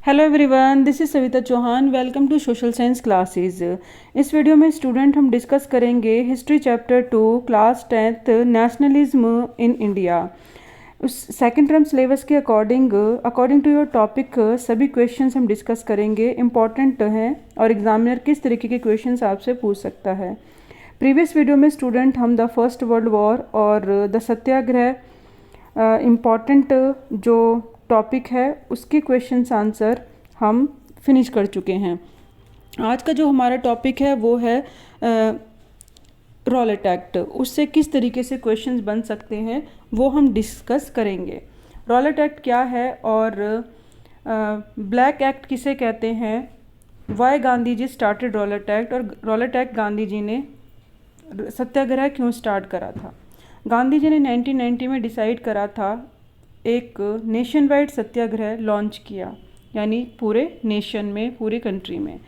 Hello everyone, this is Savita Chauhan. Welcome to social science classes. इस video में student हम discuss करेंगे history chapter 2 class 10th nationalism in India. उस second term syllabus के according to your topic सभी questions हम discuss करेंगे। Important हैं और एग्जामिनर किस तरीके के क्वेश्चंस आपसे पूछ सकता है। प्रीवियस वीडियो में स्टूडेंट हम द फर्स्ट वर्ल्ड वॉर और द सत्याग्रह इम्पॉर्टेंट जो टॉपिक है उसके क्वेश्चंस आंसर हम फिनिश कर चुके हैं। आज का जो हमारा टॉपिक है वो है रॉलेट एक्ट। उससे किस तरीके से क्वेश्चंस बन सकते हैं वो हम डिस्कस करेंगे। रॉलेट एक्ट क्या है और ब्लैक एक्ट किसे कहते हैं, Y Gandhi ji started Rowlatt act, और रॉलेट एक्ट गांधी जी ने सत्याग्रह क्यों स्टार्ट करा था। गांधी जी ने 1990 में डिसाइड करा था, एक नेशन वाइड सत्याग्रह लॉन्च किया, यानी पूरे नेशन में, पूरी कंट्री में,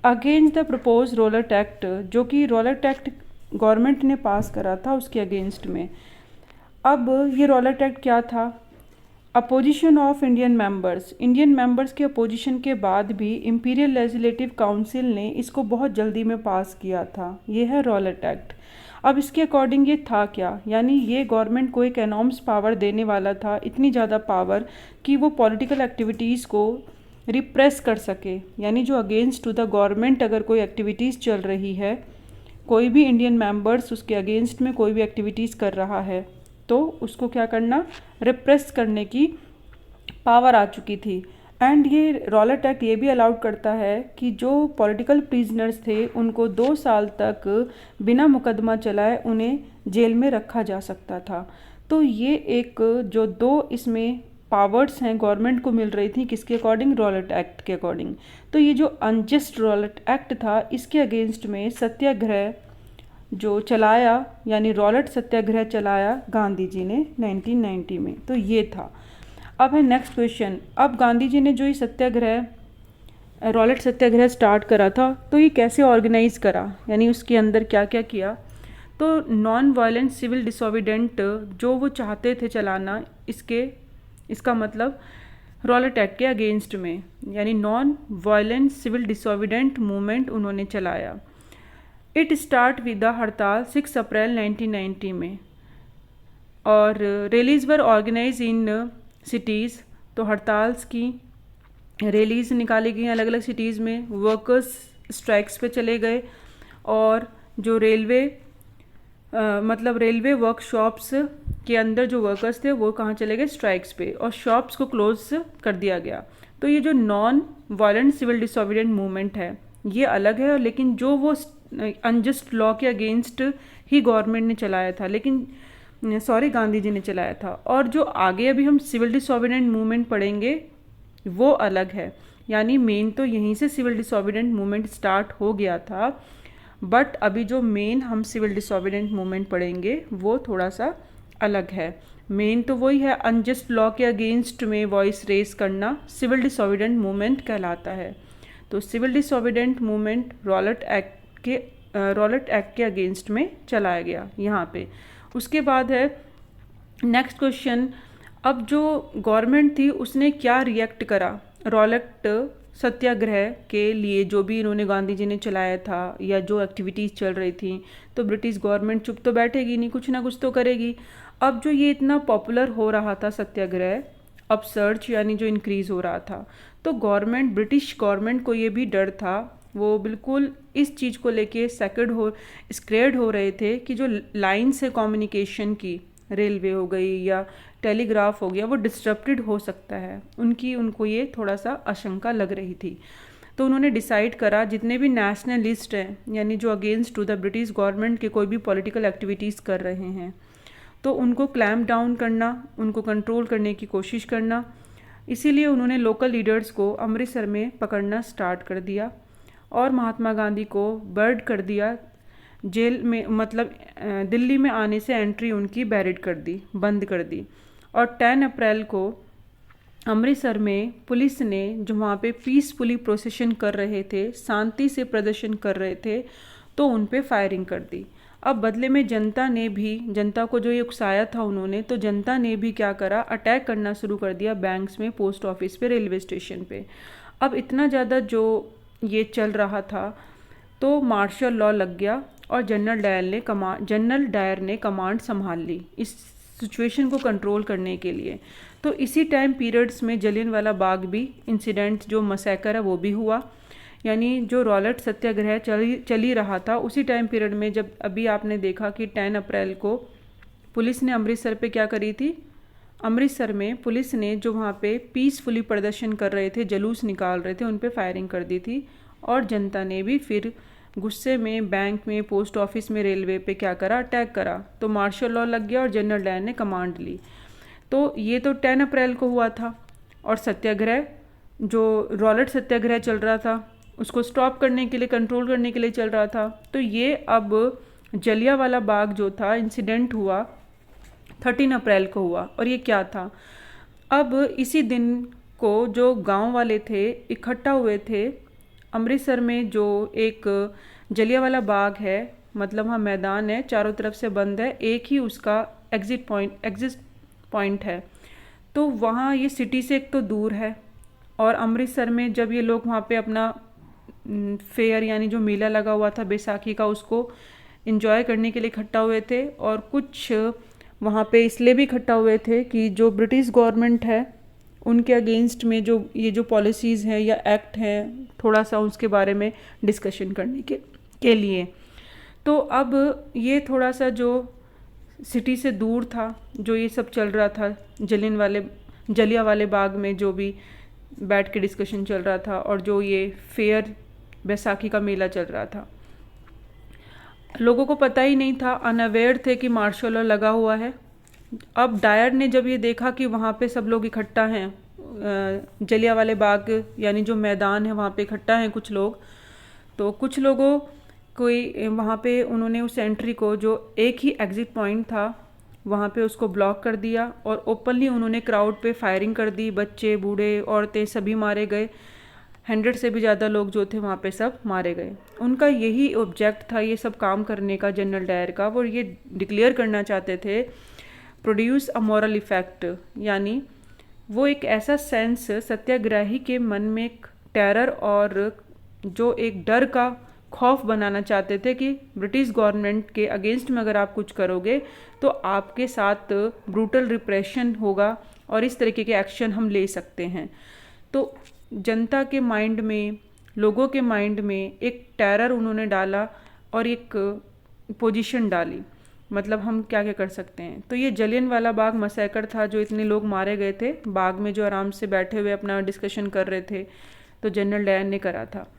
against the propose Rowlatt act, जो कि रॉलेट एक्ट गवर्नमेंट ने पास करा था उसके अगेंस्ट में। अब ये रॉलेट एक्ट क्या था? अपोजिशन ऑफ इंडियन मेंबर्स के अपोजिशन के बाद भी इंपीरियल लेजिस्लेटिव काउंसिल ने इसको बहुत जल्दी में पास किया था। ये है रॉलेट एक्ट। अब इसके अकॉर्डिंग ये था क्या, यानी ये गवर्नमेंट को एक एनॉर्मस पावर देने वाला था, इतनी ज़्यादा पावर कि वो पॉलिटिकल एक्टिविटीज़ को रिप्रेस कर सके। यानी जो अगेंस्ट टू द गवर्नमेंट अगर कोई एक्टिविटीज़ चल रही है, कोई भी इंडियन मेंबर्स उसके अगेंस्ट में कोई भी एक्टिविटीज़ कर रहा है, तो उसको क्या करना, रिप्रेस करने की पावर आ चुकी थी। एंड ये रॉलेट एक्ट ये भी अलाउड करता है कि जो पॉलिटिकल प्रिजनर्स थे उनको 2 साल तक बिना मुकदमा चलाए उन्हें जेल में रखा जा सकता था। तो ये एक जो दो इसमें पावर्स हैं गवर्नमेंट को मिल रही थी, किसके अकॉर्डिंग, रॉलेट एक्ट के अकॉर्डिंग। तो ये जो अनजस्ट रॉलेट एक्ट था, इसके अगेंस्ट में सत्याग्रह जो चलाया, यानी रॉलेट सत्याग्रह चलाया गांधी जी ने 1990 में। तो ये था। अब है नेक्स्ट क्वेश्चन। अब गांधी जी ने जो ये सत्याग्रह, रॉलेट सत्याग्रह स्टार्ट करा था, तो ये कैसे ऑर्गेनाइज करा, यानी उसके अंदर क्या क्या किया। तो नॉन वायलेंट सिविल डिसोबीडेंट जो वो चाहते थे चलाना, इसका मतलब रॉलेट एक्ट के अगेंस्ट में, यानी नॉन वायलेंट सिविल डिसोबीडेंट मूवमेंट उन्होंने चलाया। इट स्टार्ट विद द हड़ताल 6 अप्रैल 1990 में, और rallies were organise in cities. तो हड़ताल्स की रैलीज निकाली गई अलग अलग सिटीज़ में। वर्कर्स स्ट्राइक्स पे चले गए, और जो रेलवे वर्कशॉप्स के अंदर जो वर्कर्स थे वो कहाँ चले गए, स्ट्राइक्स पे, और शॉप्स को क्लोज कर दिया गया। तो ये जो नॉन वायलेंट सिविल डिसोबीडेंट मूवमेंट है ये अलग है, लेकिन जो वो अनजस्ट लॉ के अगेंस्ट ही गवर्नमेंट ने चलाया था, गांधी जी ने चलाया था। और जो आगे अभी हम सिविल डिसोबीडेंट मूवमेंट पढ़ेंगे वो अलग है, यानी मेन तो यहीं से सिविल डिसोबीडेंट मूवमेंट स्टार्ट हो गया था, बट अभी जो मेन हम सिविल डिसोबीडेंट मूवमेंट पढ़ेंगे वो थोड़ा सा अलग है। मेन तो वही है, अनजस्ट लॉ के अगेंस्ट में वॉइस रेस करना सिविल डिसोबीडेंट मूवमेंट कहलाता है। तो सिविल डिसोबीडेंट मूवमेंट रॉलेट एक्ट के अगेंस्ट में चलाया गया यहाँ पे। उसके बाद है नेक्स्ट क्वेश्चन। अब जो गवर्नमेंट थी उसने क्या रिएक्ट करा रॉलेट सत्याग्रह के लिए, जो भी इन्होंने गांधी जी ने चलाया था या जो एक्टिविटीज़ चल रही थी। तो ब्रिटिश गवर्नमेंट चुप तो बैठेगी नहीं, कुछ ना कुछ तो करेगी। अब जो ये इतना पॉपुलर हो रहा था सत्याग्रह, अपसर्च यानी जो इंक्रीज़ हो रहा था, तो ब्रिटिश गवर्नमेंट को ये भी डर था, वो बिल्कुल इस चीज़ को लेके स्क्रेड हो रहे थे कि जो लाइन्स है कम्युनिकेशन की, रेलवे हो गई या टेलीग्राफ हो गया, वो डिस्टर्प्टेड हो सकता है। उनको ये थोड़ा सा आशंका लग रही थी। तो उन्होंने डिसाइड करा, जितने भी नेशनलिस्ट हैं, यानी जो against to the British government के कोई भी पॉलिटिकल एक्टिविटीज़ कर रहे हैं, तो उनको क्लैम्प डाउन करना, उनको कंट्रोल करने की कोशिश करना। इसीलिए उन्होंने लोकल लीडर्स को अमृतसर में पकड़ना स्टार्ट कर दिया, और महात्मा गांधी को बर्ड कर दिया जेल में, मतलब दिल्ली में आने से एंट्री उनकी बैरिड कर दी, बंद कर दी। और 10 अप्रैल को अमृतसर में पुलिस ने, जो वहाँ पे पीसफुली प्रोसेशन कर रहे थे, शांति से प्रदर्शन कर रहे थे, तो उन पे फायरिंग कर दी। अब बदले में जनता को जो ये उकसाया था उन्होंने, तो जनता ने भी क्या करा, अटैक करना शुरू कर दिया बैंक्स में, पोस्ट ऑफिस पे, रेलवे स्टेशन पे। अब इतना ज़्यादा जो ये चल रहा था तो मार्शल लॉ लग गया और जनरल डायर ने कमांड संभाल ली इस सिचुएशन को कंट्रोल करने के लिए। तो इसी टाइम पीरियड्स में जलियांवाला बाग भी इंसिडेंट जो मसैकर है वो भी हुआ, यानी जो रॉलेट सत्याग्रह चल ही रहा था उसी टाइम पीरियड में, जब अभी आपने देखा कि 10 अप्रैल को पुलिस ने अमृतसर पे क्या करी थी, अमृतसर में पुलिस ने जो वहाँ पे पीसफुली प्रदर्शन कर रहे थे, जुलूस निकाल रहे थे, उन पे फायरिंग कर दी थी। और जनता ने भी फिर गुस्से में बैंक में, पोस्ट ऑफिस में, रेलवे पे क्या करा, अटैक करा। तो मार्शल लॉ लग गया और जनरल डायर ने कमांड ली। तो ये तो 10 अप्रैल को हुआ था। और सत्याग्रह, जो रॉलेट सत्याग्रह चल रहा था, उसको स्टॉप करने के लिए, कंट्रोल करने के लिए चल रहा था। तो ये अब जलियांवाला बाग जो था इंसिडेंट हुआ 13 अप्रैल को हुआ। और ये क्या था, अब इसी दिन को जो गांव वाले थे इकट्ठा हुए थे अमृतसर में, जो एक जलियांवाला बाग है, मतलब वहाँ मैदान है, चारों तरफ से बंद है, एक ही उसका एग्जिट पॉइंट है। तो वहाँ ये सिटी से एक तो दूर है, और अमृतसर में जब ये लोग वहाँ पे अपना फेयर यानी जो मेला लगा हुआ था बैसाखी का, उसको एंजॉय करने के लिए इकट्ठा हुए थे। और कुछ वहाँ पे इसलिए भी इकट्ठा हुए थे कि जो ब्रिटिश गवर्नमेंट है उनके अगेंस्ट में जो ये जो पॉलिसीज़ हैं या एक्ट हैं, थोड़ा सा उसके बारे में डिस्कशन करने के लिए। तो अब ये थोड़ा सा जो सिटी से दूर था, जो ये सब चल रहा था जलियांवाले बाग में, जो भी बैठ के डिस्कशन चल रहा था, और जो ये फेयर बैसाखी का मेला चल रहा था, लोगों को पता ही नहीं था, अनअवेयर थे कि मार्शल लॉ लगा हुआ है। अब डायर ने जब ये देखा कि वहाँ पे सब लोग इकट्ठा हैं, जलियांवाले बाग यानी जो मैदान है वहाँ पे इकट्ठा हैं कुछ लोग, तो कुछ लोगों कोई वहाँ पे उन्होंने उस एंट्री को, जो एक ही एग्जिट पॉइंट था वहाँ पे, उसको ब्लॉक कर दिया और ओपनली उन्होंने क्राउड पे फायरिंग कर दी। बच्चे, बूढ़े, औरतें सभी मारे गए। 100 से भी ज़्यादा लोग जो थे वहाँ पे सब मारे गए। उनका यही ऑब्जेक्ट था ये सब काम करने का जनरल डायर का। वो ये डिक्लेयर करना चाहते थे, प्रोड्यूस अ मॉरल इफेक्ट, यानी वो एक ऐसा सेंस सत्याग्रही के मन में एक टेरर और जो एक डर का खौफ बनाना चाहते थे कि ब्रिटिश गवर्नमेंट के अगेंस्ट में अगर आप कुछ करोगे तो आपके साथ ब्रूटल रिप्रेशन होगा और इस तरीके के एक्शन हम ले सकते हैं। तो जनता के माइंड में, लोगों के माइंड में एक टेरर उन्होंने डाला और एक पोजीशन डाली, मतलब हम क्या क्या कर सकते हैं। तो ये जलियांवाला बाग मसैकर था, जो इतने लोग मारे गए थे बाग में, जो आराम से बैठे हुए अपना डिस्कशन कर रहे थे, तो जनरल डायर ने करा था।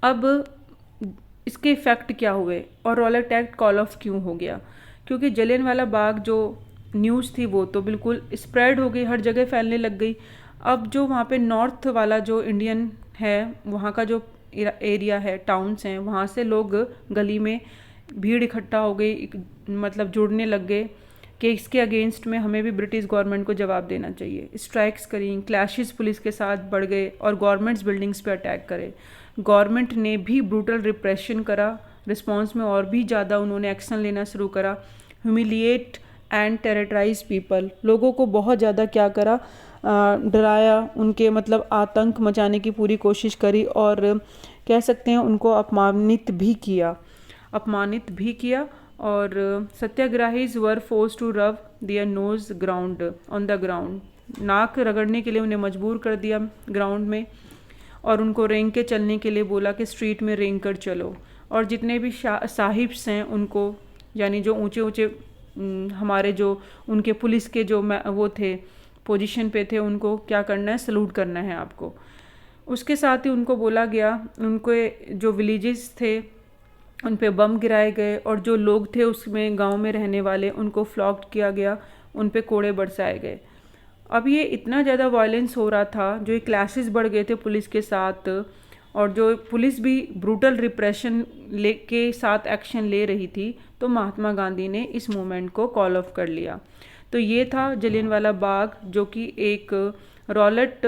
अब इसके इफ़ेक्ट क्या हुए और रॉलेट एक्ट कॉल ऑफ क्यों हो गया, क्योंकि जलियांवाला बाग जो न्यूज़ थी वो तो बिल्कुल स्प्रेड हो गई, हर जगह फैलने लग गई। अब जो वहाँ पे नॉर्थ वाला जो इंडियन है, वहाँ का जो एरिया है, टाउन्स हैं, वहाँ से लोग गली में भीड़ इकट्ठा हो गई, मतलब जुड़ने लग गए कि इसके अगेंस्ट में हमें भी ब्रिटिश गवर्नमेंट को जवाब देना चाहिए। स्ट्राइक्स करी, क्लैशेस पुलिस के साथ बढ़ गए और गवर्नमेंट्स बिल्डिंग्स पे अटैक करे। गवर्नमेंट ने भी ब्रूटल रिप्रेशन करा, रिस्पॉन्स में और भी ज़्यादा उन्होंने एक्शन लेना शुरू करा। ह्यूमिलिएट एंड टेररिटाइज पीपल, लोगों को बहुत ज़्यादा क्या करा, डराया, उनके मतलब आतंक मचाने की पूरी कोशिश करी, और कह सकते हैं उनको अपमानित भी किया। और सत्याग्राहीज वर forced to rub their nose ground on the ground, नाक रगड़ने के लिए उन्हें मजबूर कर दिया ग्राउंड में, और उनको रेंग के चलने के लिए बोला कि स्ट्रीट में रेंग कर चलो। और जितने भी साहिब्स हैं उनको, यानी जो ऊंचे ऊंचे हमारे जो उनके पुलिस के जो वो थे, पोजीशन पे थे, उनको क्या करना है, सलूट करना है आपको। उसके साथ ही उनको बोला गया, उनके जो विलेजेस थे उन पे बम गिराए गए, और जो लोग थे उसमें गांव में रहने वाले, उनको फ्लॉग किया गया, उन पे कोड़े बरसाए गए। अब ये इतना ज़्यादा वायलेंस हो रहा था, जो ये क्लैशेस बढ़ गए थे पुलिस के साथ, और जो पुलिस भी ब्रूटल रिप्रेशन के साथ एक्शन ले रही थी, तो महात्मा गांधी ने इस मूवमेंट को कॉल ऑफ कर लिया। तो ये था जलियांवाला बाग, जो कि एक रॉलेट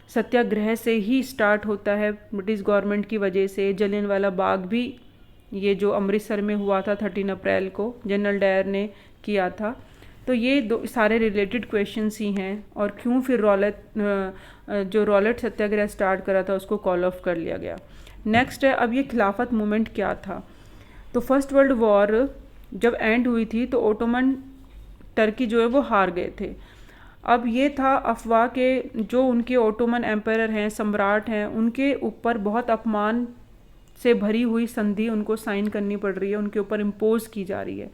सत्याग्रह से ही स्टार्ट होता है, ब्रिटिश गवर्नमेंट की वजह से। जलियांवाला बाग भी ये जो अमृतसर में हुआ था 13 अप्रैल को जनरल डायर ने किया था। तो ये दो सारे रिलेटेड क्वेश्चंस ही हैं। और क्यों फिर रॉलेट सत्याग्रह स्टार्ट करा था उसको कॉल ऑफ कर लिया गया। नेक्स्ट है, अब ये खिलाफत मूवमेंट क्या था। तो फर्स्ट वर्ल्ड वॉर जब एंड हुई थी तो ओटोमन टर्की जो है वो हार गए थे। अब ये था अफवाह के जो उनके ओटोमन एम्पायर हैं, सम्राट हैं, उनके ऊपर बहुत अपमान से भरी हुई संधि उनको साइन करनी पड़ रही है, उनके ऊपर इम्पोज की जा रही है।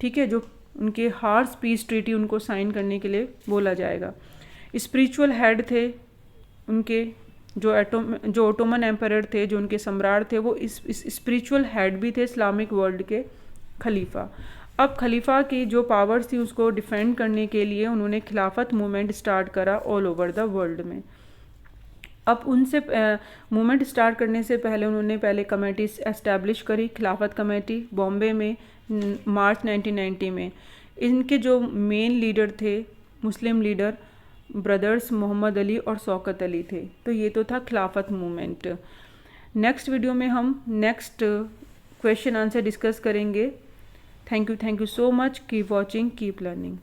ठीक है, जो उनके हार्श पीस ट्रीटी उनको साइन करने के लिए बोला जाएगा। स्पिरिचुअल हेड थे उनके, जो ओटोमन एम्पायर थे, जो उनके सम्राट थे, वो इस स्पिरिचुअल हेड भी थे इस्लामिक वर्ल्ड के खलीफा। अब खलीफा की जो पावर्स थी उसको डिफेंड करने के लिए उन्होंने खिलाफत मूवमेंट स्टार्ट करा ऑल ओवर द वर्ल्ड में। अब उनसे मूवमेंट स्टार्ट करने से पहले उन्होंने पहले कमेटी एस्टैब्लिश करी, खिलाफत कमेटी बॉम्बे में मार्च 1990 में। इनके जो मेन लीडर थे, मुस्लिम लीडर ब्रदर्स मोहम्मद अली और शौकत अली थे। तो ये तो था खिलाफत मूवमेंट। नेक्स्ट वीडियो में हम नेक्स्ट क्वेश्चन आंसर डिस्कस करेंगे। Thank you so much. Keep watching, keep learning.